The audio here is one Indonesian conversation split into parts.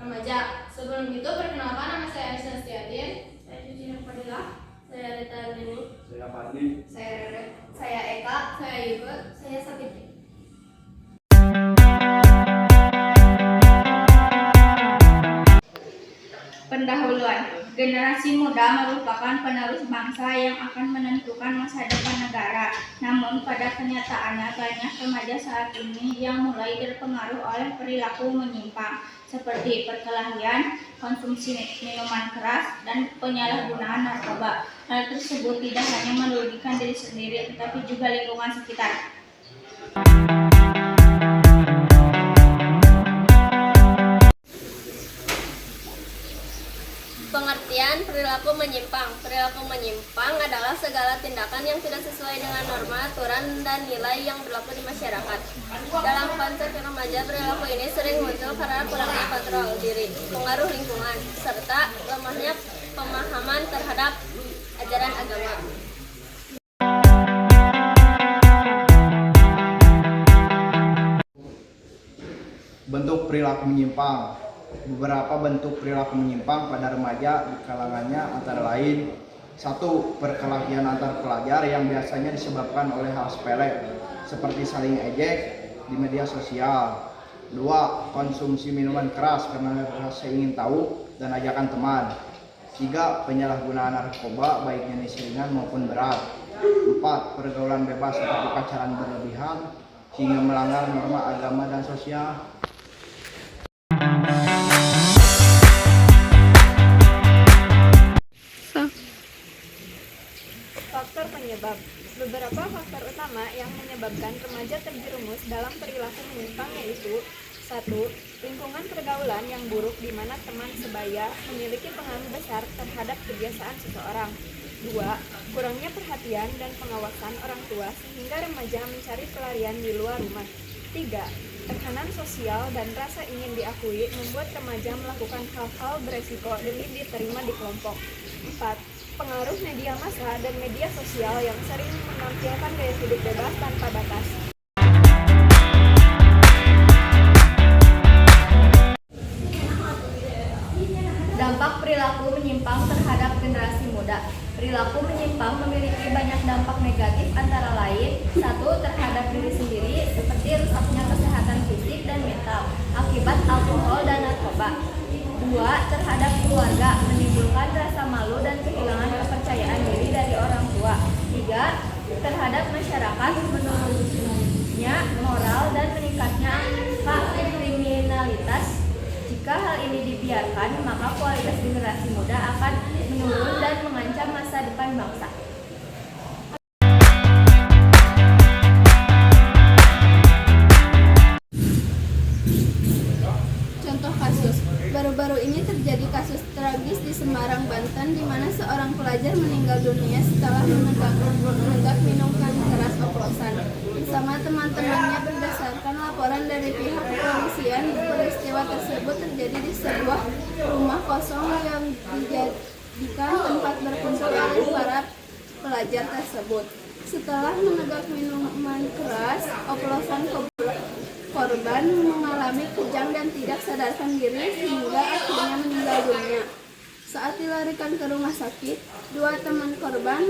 remaja. Sebelum itu perkenalkan, nama saya Aisyah Stiatin. Saya Cici Fadilah. Saya Rita Arleni. Saya Fadli. Saya Rere. Saya Eka. Saya Yuke. Saya Sapitri. Pendahuluan. Generasi muda merupakan penerus bangsa yang akan menentukan masa depan negara. Namun pada kenyataannya banyak remaja saat ini yang mulai terpengaruh oleh perilaku menyimpang seperti perkelahian, konsumsi minuman keras, dan penyalahgunaan narkoba. Hal tersebut tidak hanya merugikan diri sendiri tetapi juga lingkungan sekitar. Pengertian perilaku menyimpang. Perilaku menyimpang adalah segala tindakan yang tidak sesuai dengan norma, aturan, dan nilai yang berlaku di masyarakat. Dalam konteks remaja, perilaku ini sering muncul karena kurangnya kontrol diri, pengaruh lingkungan, serta lemahnya pemahaman terhadap ajaran agama. Bentuk perilaku menyimpang. Beberapa bentuk perilaku menyimpang pada remaja di kalangannya antara lain: 1. Perkelahian antar pelajar yang biasanya disebabkan oleh hal sepele seperti saling ejek di media sosial. 2. Konsumsi minuman keras karena rasa ingin tahu dan ajakan teman. 3. Penyalahgunaan narkoba baik jenis ringan maupun berat. 4. Pergaulan bebas seperti pacaran berlebihan hingga melanggar norma agama dan sosial. Faktor penyebab. Beberapa faktor utama yang menyebabkan remaja terjerumus dalam perilaku menyimpang yaitu: 1. Lingkungan pergaulan yang buruk di mana teman sebaya memiliki pengaruh besar terhadap kebiasaan seseorang. 2. Kurangnya perhatian dan pengawasan orang tua sehingga remaja mencari pelarian di luar rumah. 3. Tekanan sosial dan rasa ingin diakui membuat remaja melakukan hal-hal beresiko demi diterima di kelompok. 4. Pengaruh media massa dan media sosial yang sering menampilkan gaya hidup bebas tanpa batas. Dampak perilaku menyimpang terhadap generasi muda. Perilaku menyimpang memiliki banyak dampak negatif antara lain: 1. Terhadap diri sendiri seperti rusaknya kesehatan fisik dan mental akibat alkohol dan narkoba. 2. Terhadap keluarga, menimbulkan rasa malu dan kehilangan kepercayaan diri dari orang tua. 3. Terhadap masyarakat, menurunnya moral dan meningkatnya angka kriminalitas. Jika hal ini dibiarkan, maka kualitas generasi muda akan menurun dan mengancam masa depan bangsa. Contoh kasus. Baru-baru ini terjadi kasus tragis di Semarang, Banten, di mana seorang pelajar meninggal dunia setelah menenggak minuman keras oplosan. Bersama teman-temannya, berdasarkan laporan dari pihak kepolisian, peristiwa tersebut terjadi di sebuah rumah kosong yang dijadikan tempat berkumpul oleh para pelajar tersebut. Setelah menenggak minuman keras oplosan, korban mengalami kejang dan tidak sadarkan diri hingga akhirnya meninggal dunia. Saat dilarikan ke rumah sakit, 2 teman korban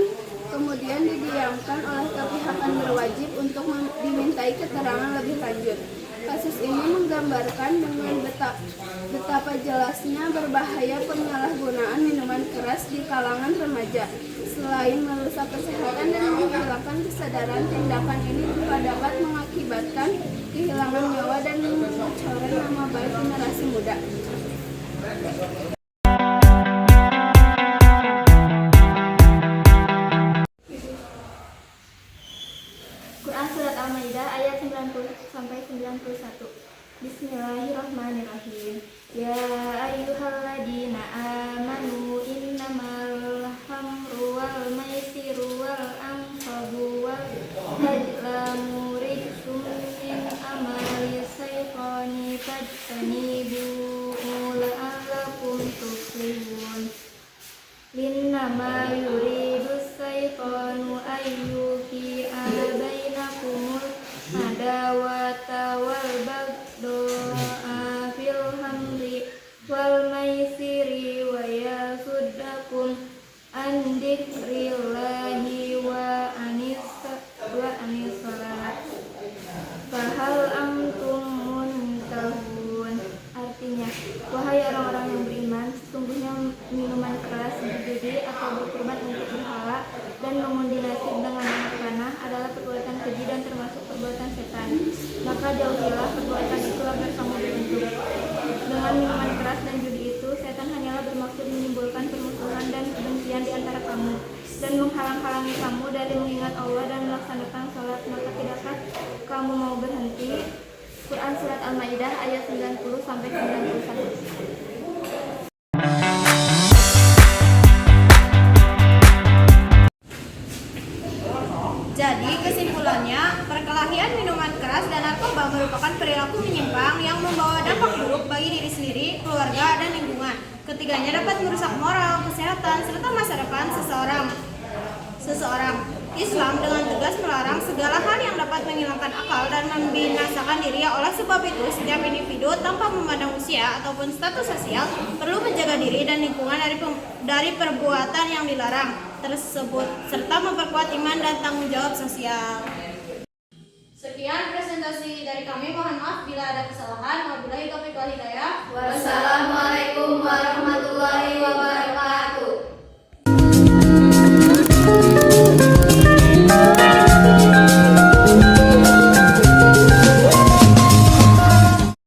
kemudian didiamkan oleh kepihakan berwajib untuk dimintai keterangan lebih lanjut. Kasus ini menggambarkan dengan betapa jelasnya berbahaya penyalahgunaan minuman keras di kalangan remaja. Selain merusak kesehatan dan menghilangkan kesadaran, tindakan ini juga dapat mengakibatkan kehilangan nyawa dan mencoreng nama baik generasi muda. Quran Surat Al-Maidah ayat 90-91. Bismillahirrahmanirrahim. Ya ayyuhalladzina amanu innamal khamru wal maisiru wal ansabu wal azlamu rijsum min amali syaitani fajtanibuhu la'allakum tuflihun. Innama yuridu syaitanu ayyuqi'a bainakumul adawata wal baghdha'a fil hamri Wahai orang-orang yang beriman, sesungguhnya minuman keras, berjudi, atau berkurban untuk berhala, dan mengundi nasib dengan anak panah adalah perbuatan keji dan termasuk perbuatan setan. Maka jauhilah perbuatan itu agar kamu beruntung. Dengan minuman keras dan judi itu, setan hanyalah bermaksud menimbulkan permusuhan dan kebencian di antara kamu, dan menghalang-halangi kamu dari mengingat Allah dan melaksanakan sholat. Maka tidakkah kamu mau berhenti? Quran Surat Al-Ma'idah ayat 90-91. Jadi kesimpulannya, perkelahian minuman keras dan narkoba merupakan perilaku menyimpang yang membawa dampak buruk bagi diri sendiri, keluarga, dan lingkungan. Ketiganya dapat merusak moral, kesehatan, serta masa depan seseorang. Islam dengan tegas melarang segala hal yang dapat menghilangkan akal dan membinasakan diri. Oleh sebab itu, setiap individu tanpa memandang usia ataupun status sosial perlu menjaga diri dan lingkungan dari perbuatan yang dilarang tersebut serta memperkuat iman dan tanggung jawab sosial.